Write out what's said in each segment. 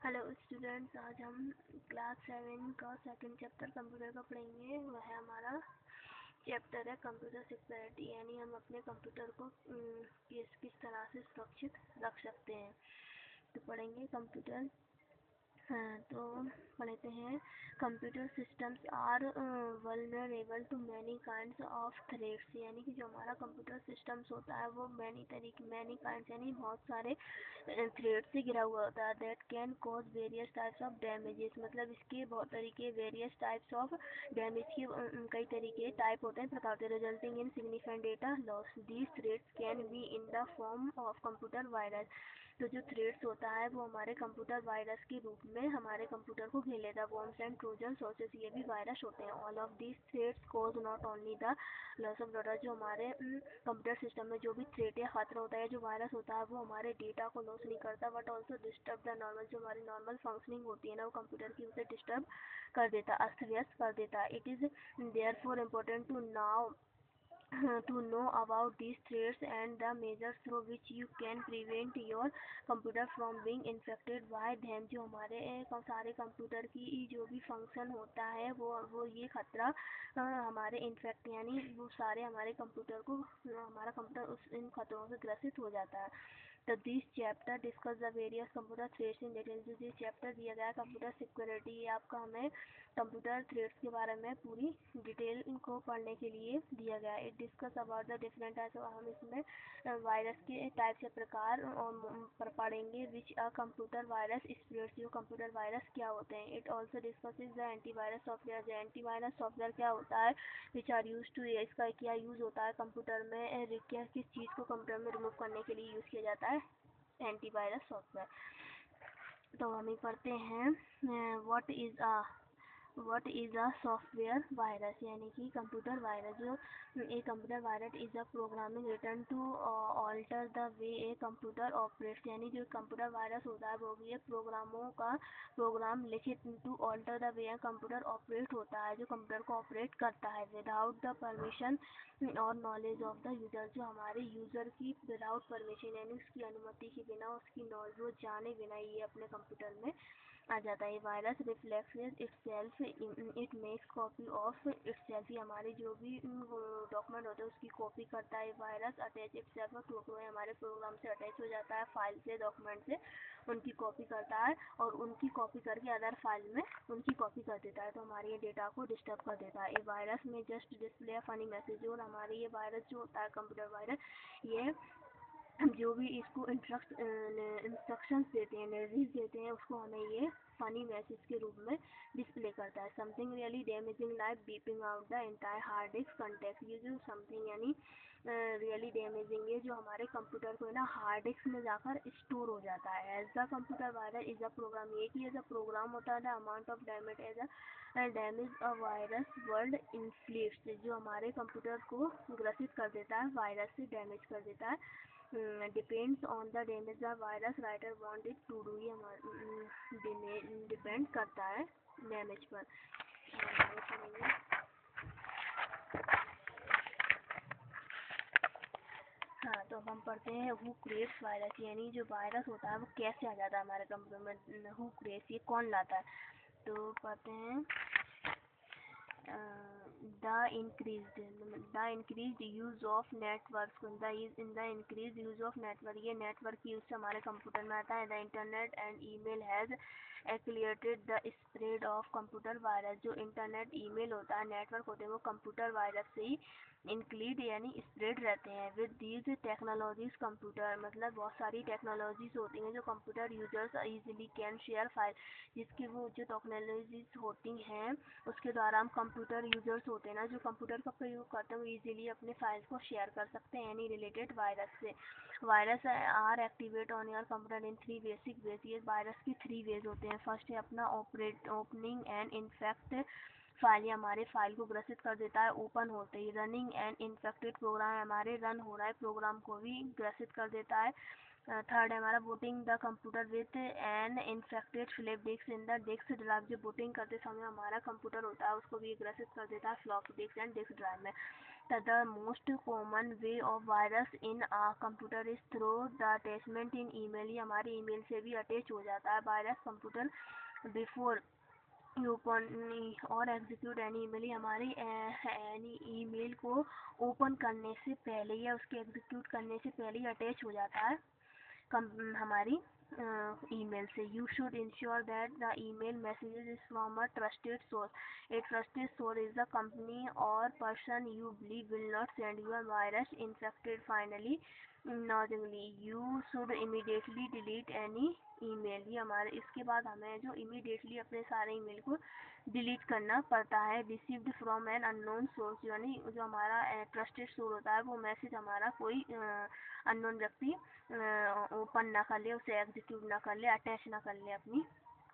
Hello students, आज हम class 7 का सेकंड चैप्टर कंप्यूटर का पढ़ेंगे। वह हमारा चैप्टर है कंप्यूटर सिक्योरिटी, यानी हम अपने कंप्यूटर को किस तरह से सुरक्षित रख सकते हैं। तो पढ़ेंगे कंप्यूटर। तो पढ़ते हैं। Computer systems are vulnerable to many kinds of threats, यानी कि जो हमारा कंप्यूटर सिस्टम्स होता है वो मैनी काइंड्स यानी बहुत सारे थ्रेड से घिरा हुआ होता है। That can cause various types of damages, मतलब इसके बहुत तरीके वेरियस टाइप्स ऑफ डैमेज के कई तरीके टाइप होते हैं, प्रकार होते हैं, resulting in significant data loss. These threads can be in the form of computer virus. तो जो थ्रेड्स होता है वो हमारे कंप्यूटर वायरस के रूप में हमारे कंप्यूटर को घेर लेता है। वॉर्म्स एंड ट्रोजन सोर्सेस, ये भी वायरस होते हैं। All of these threads cause not only the loss of data, जो हमारे कंप्यूटर सिस्टम में जो भी थ्रेड या खतरा होता है, जो वायरस होता है, वो हमारे डेटा को लॉस नहीं करता, but also disturb the normal, जो हमारी नॉर्मल फंक्शनिंग होती है ना, वो कंप्यूटर की उसे डिस्टर्ब कर देता, अस्त व्यस्त कर देता है। It is therefore important to know about these threats and the measures through which you can prevent your computer from being infected by them। जो हमारे सारे कंप्यूटर की जो भी फंक्शन होता है वो ये खतरा हमारे इन्फेक्ट यानी वो सारे हमारे कंप्यूटर को हमारा कंप्यूटर उस इन खतरों से ग्रसित हो जाता है। तो this chapter discuss the various computer threads in detail. जो ये चैप्टर दिया गया है कंप्यूटर सिक्योरिटी, ये आपका हमें कंप्यूटर थ्रेड्स के बारे में पूरी डिटेल इनको पढ़ने के लिए दिया गया है। It discuss about the different types, हम इसमें वायरस के टाइप्स या प्रकार पर पढ़ेंगे। विच अ कंप्यूटर वायरस स्प्रेड्स, जो कंप्यूटर वायरस क्या होते हैं। It also discusses the antivirus software, जो एंटीवायरस सॉफ्टवेयर क्या होता है, विच आर यूज टू, इसका क्या यूज़ होता है कंप्यूटर में, क्या किस चीज़ को कंप्यूटर में रिमूव करने के लिए यूज़ किया जाता है एंटीवायरस सॉफ्टवेयर। तो हम ही पढ़ते हैं what is a software virus, यानी कि कंप्यूटर वायरस। जो a computer virus is a programming written to alter the way a computer operates, यानी जो कंप्यूटर वायरस होता है वो भी एक प्रोग्रामों का प्रोग्राम लिखित to alter the way computer operate होता है, जो कंप्यूटर को ऑपरेट करता है विदाउट द परमिशन और नॉलेज ऑफ द यूज़र, जो हमारे यूज़र की विदाउट परमिशन यानी उसकी अनुमति के बिना, उसकी नॉलेज वो जाने बिना ये अपने कंप्यूटर में आ जाता है। Virus reflexes itself, it makes copy of itself, ये हमारे जो भी डॉक्यूमेंट होते हैं उसकी कॉपी करता है। वायरस अटैच इटसेल्फ टू हमारे प्रोग्राम से अटैच हो जाता है, फाइल से, डॉक्यूमेंट से उनकी कॉपी करता है और उनकी कॉपी करके अदर फाइल में उनकी कॉपी कर देता है, तो हमारे ये डेटा को डिस्टर्ब कर देता है। ये वायरस में just display a funny message, और हमारे ये वायरस जो होता है कंप्यूटर वायरस, ये जो भी इसको इंस्ट्रक्शंस देते हैं, निर्देश देते हैं, उसको हमें ये फनी मैसेज के रूप में डिस्प्ले करता है। Something really damaging like beeping out the entire hard disk content, ये जो समथिंग यानी रियली डैमेजिंग है, जो हमारे कंप्यूटर को ना हार्ड डिस्क में जाकर स्टोर हो जाता है। As the computer virus is a program, ये कि एज अ प्रोग्राम होता है, the amount of damage as a damage a virus would inflicts, जो हमारे कंप्यूटर को ग्रसित कर देता है, वायरस से डैमेज कर देता है। Depends on the damage the virus writer want it to do, ये डिपेंड करता है डैमेज पर। हाँ, तो अब हम पढ़ते हैं हु क्रिएट्स वायरस, यानी जो वायरस होता है वो कैसे आ जाता है हमारे कंप्यूटर में। हु क्रिएट्स, ये कौन लाता है। तो पढ़ते हैं the increased use of networks, the increased use of network, ये नेटवर्क की यूज से हमारे कंप्यूटर में आता है। the internet and email has accelerated the spread of computer virus, जो इंटरनेट ईमेल होता है, नेटवर्क होते हैं, वो कंप्यूटर वायरस से ही इंक्लूड यानी स्प्रेड रहते हैं। विद दीज टेक्नोलॉजीज कंप्यूटर, मतलब बहुत सारी टेक्नोलॉजीज होती हैं जो computer users easily can share file, जिसकी वो जो टेक्नोलॉजीज होती हैं उसके द्वारा हम कंप्यूटर यूजर्स होते हैं ना, जो कंप्यूटर का प्रयोग करते हैं, वो इजीली अपने फाइल्स को शेयर कर सकते हैं यानी रिलेटेड वायरस से। Virus are activate on your computer in 3 basic ways, ये वायरस की 3 वेज होते हैं। फर्स्ट है अपना ओपनिंग एंड इन्फेक्ट फाइल, ये हमारे फाइल को ग्रसित कर देता है ओपन होते ही। रनिंग एंड इन्फेक्टेड प्रोग्राम, हमारे रन हो रहा है प्रोग्राम को भी ग्रसित कर देता है। थर्ड है हमारा booting the computer with an infected floppy disk in the disk drive, जो बूटिंग करते समय हमारा कंप्यूटर होता है उसको भी ग्रसित कर देता है floppy disk and disc drive में। The most common way of virus in a computer is through the attachment in email. ये हमारे email से भी अटैच हो जाता है virus computer before you open और execute any email. हमारी any email को ओपन करने से पहले या उसके एग्जीक्यूट करने से पहले ही अटैच हो जाता है हमारी email से. You should ensure that the email message is from a trusted source. A trusted source is the company or person you believe will not send you a virus infected. Finally, knowingly, you should immediately delete any email. ये हमारे इसके बाद हमें जो immediately अपने सारे email को delete करना पड़ता है. Received from an unknown source, यानी जो हमारा ट्रस्टेड सोर्स होता है वो मैसेज हमारा कोई अननोन व्यक्ति ओपन ना कर ले, उसे एग्जीक्यूट ना कर ले, अटैच ना कर ले अपनी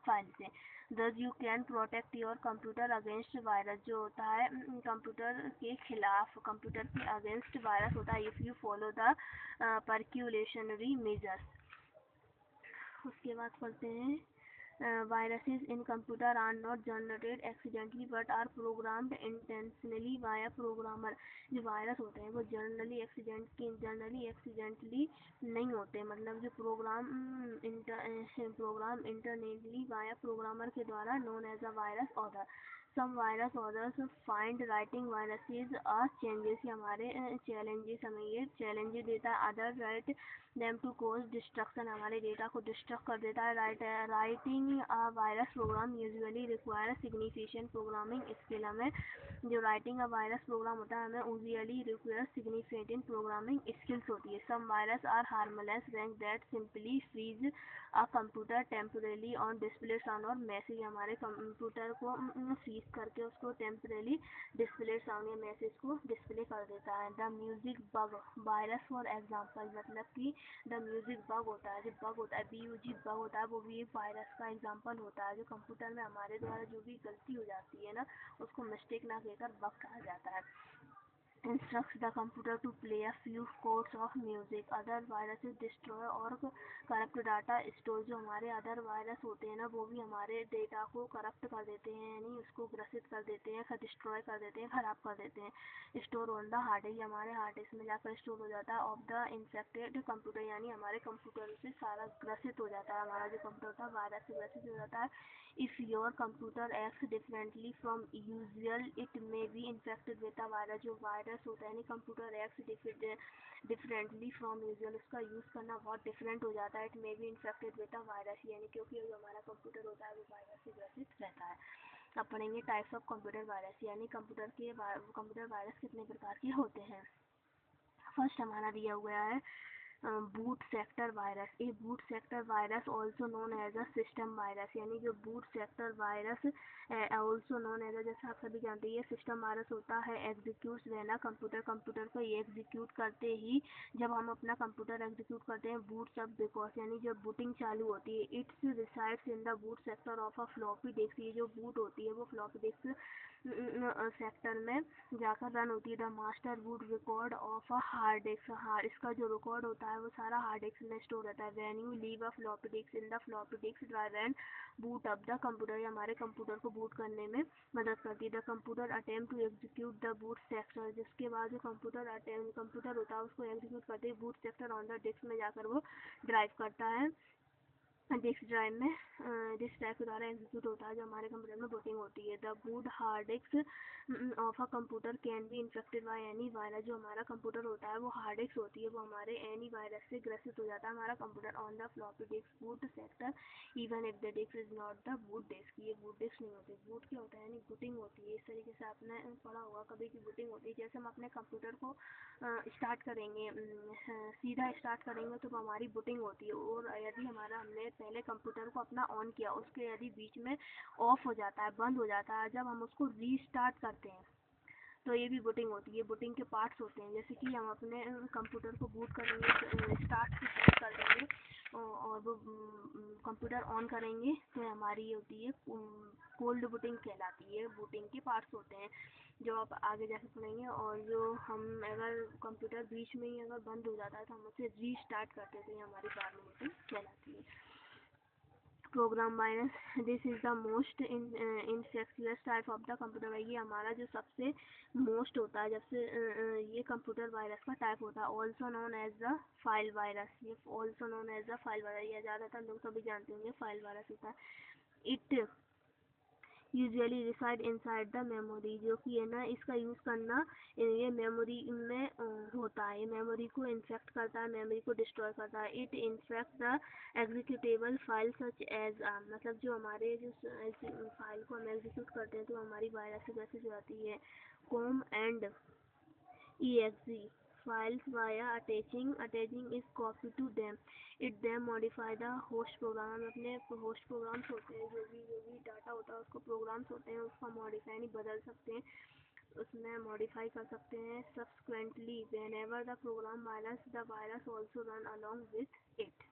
फाइल से. Thus you can protect your computer against virus. जो होता है कंप्यूटर के खिलाफ, कंप्यूटर के अगेंस्ट वायरस होता है if you follow the precautionary measures. उसके बाद पढ़ते हैं viruses in computer are not generated accidentally but are programmed intentionally by a programmer. जो वायरस होते हैं वो जनरली एक्सीडेंटली नहीं होते, मतलब जो प्रोग्राम इंटरनेटली बाय प्रोग्रामर के द्वारा known as a virus author. Some virus authors find writing viruses are changes. हमारे challenges, हमें ये challenges देता है. Others write them to cause destruction. हमारे डेटा को डिस्ट्रक्ट कर देता है. Writing a virus program usually requires significant programming skill. हमें जो writing a virus program होता है हमें usually requires significant programming skills होती है. Some virus are harmless when that simply freeze a computer temporarily on display sound और message. हमारे computer को फ्रीज करके उसको टेम्परेली डिस्प्ले साउंड या मैसेज को डिस्प्ले कर देता है. The music bug virus for example, मतलब कि द म्यूजिक बग होता है, जो बग होता है BUG बग होता है, वो भी एक वायरस का एग्जांपल होता है. जो कंप्यूटर में हमारे द्वारा जो भी गलती हो जाती है ना, उसको मिस्टेक ना कहकर बग कहा जाता है. Instructs the computer to play a few chords of music. Other viruses destroy और corrupt data stores. जो हमारे अदर वायरस होते हैं ना, वो भी हमारे डेटा को करप्ट कर देते हैं, यानी उसको ग्रसित कर देते हैं, डिस्ट्रॉय कर देते हैं, खराब कर देते हैं. Store on the hard disk, हमारे हार्ड डिस्क में जाकर स्टोर हो जाता है. ऑफ द इन्फेक्टेड कंप्यूटर, यानी हमारे कंप्यूटर से सारा ग्रसित हो जाता है, हमारा जो कंप्यूटर था वायरस से ग्रसित हो जाता है. If your computer acts differently from usual, it may be infected with a virus. जो वायरस होता है यानी computer act differently from usual, उसका यूज़ करना बहुत डिफरेंट हो जाता है. It may be infected with a virus, यानी क्योंकि जो हमारा कंप्यूटर होता है वो वायरस से ग्रसित रहता है. अब पढ़ेंगे टाइप्स ऑफ कंप्यूटर वायरस, यानी कंप्यूटर वायरस कितने प्रकार के होते हैं. फर्स्ट हमारा दिया हुआ है boot sector virus. A boot sector virus also known as a system virus, यानी जो boot sector virus also known as a, जैसा आप सभी जानते हैं ये सिस्टम वायरस होता है. एग्जीक्यूट्स रहना कंप्यूटर को ये एग्जीक्यूट करते ही, जब हम अपना कंप्यूटर एग्जीक्यूट करते हैं बूट सब बिकॉज, यानी जब बूटिंग चालू होती है. It's resides in the boot sector of a floppy disc. ये जो बूट होती है वो फ्लॉपी डिस्क सेक्टर में जाकर रन होती है. The master boot record of a hard disk, इसका जो रिकॉर्ड होता है वो सारा हार्ड डिस्क में स्टोर रहता है. When you leave a floppy disk in the floppy disk drive and boot up the computer, हमारे कंप्यूटर को बूट करने में मदद करती है. The computer attempt to execute the boot sector, जिसके बाद जो कंप्यूटर होता है उसको एग्जीक्यूट करते ही boot sector on the disk में जाकर वो ड्राइव करता है. डिस्क ड्राइव में डिस्क ड्राइव के द्वारा एग्जीक्यूट होता है जो हमारे कंप्यूटर में बूटिंग होती है. The boot hard disk of a computer can be infected by any virus. जो हमारा कंप्यूटर होता है वो हार्ड डिस्क होती है, वो हमारे एनी वायरस से ग्रसित हो जाता है हमारा computer. On the floppy disk boot sector even if the disk is not the boot disk, ये बूट डिस्क नहीं होती. बूट क्या होता है यानी बूटिंग होती है. इस तरीके से आपने पढ़ा होगा कभी की बूटिंग होती है. जैसे हम अपने कंप्यूटर को स्टार्ट करेंगे, सीधा स्टार्ट करेंगे तो हमारी बूटिंग होती है. और यदि हमने पहले कंप्यूटर को अपना ऑन किया, उसके यदि बीच में ऑफ हो जाता है, बंद हो जाता है, जब हम उसको रीस्टार्ट करते हैं तो ये भी बूटिंग होती है. बूटिंग के पार्ट्स होते हैं, जैसे कि हम अपने कंप्यूटर को बूट करेंगे, स्टार्ट से बूट कर देंगे और वो कंप्यूटर ऑन करेंगे तो हमारी ये होती है कोल्ड बूटिंग कहलाती है. बूटिंग के पार्ट्स होते हैं जो आप आगे जाके पढ़ेंगे. और जो हम अगर कंप्यूटर बीच में ही अगर बंद हो जाता है तो हम उसे रीस्टार्ट करते हैं तो ये हमारी नॉर्मल बूटिंग कहलाती है. Program virus, this is the most infectious type of the computer virus, ये हमारा जो सबसे मोस्ट होता है, जब से ये कंप्यूटर वायरस का टाइप होता है। Also known as the file virus, ये also known as the file virus, ये ज़्यादातर लोग सभी जानते होंगे फाइल वायरस होता है। It usually reside inside the memory, जो कि है ना इसका यूज़ करना ये मेमोरी में होता है, ये मेमोरी को इन्फेक्ट करता है, मेमोरी को डिस्ट्रॉय करता है। It infect the executable file such as मतलब जो हमारे जो फाइल को हम एग्जीक्यूट करते हैं तो हमारी वायरस से मैसेज आती है। Com and exe files via attaching is copy to them, it them modify the host program, हम अपने host programs होते हैं, जो भी डाटा होता है उसको programs होते हैं उसका modify नहीं बदल सकते हैं, उसमें modify कर सकते हैं। subsequently whenever the program virus, the virus also run along with it,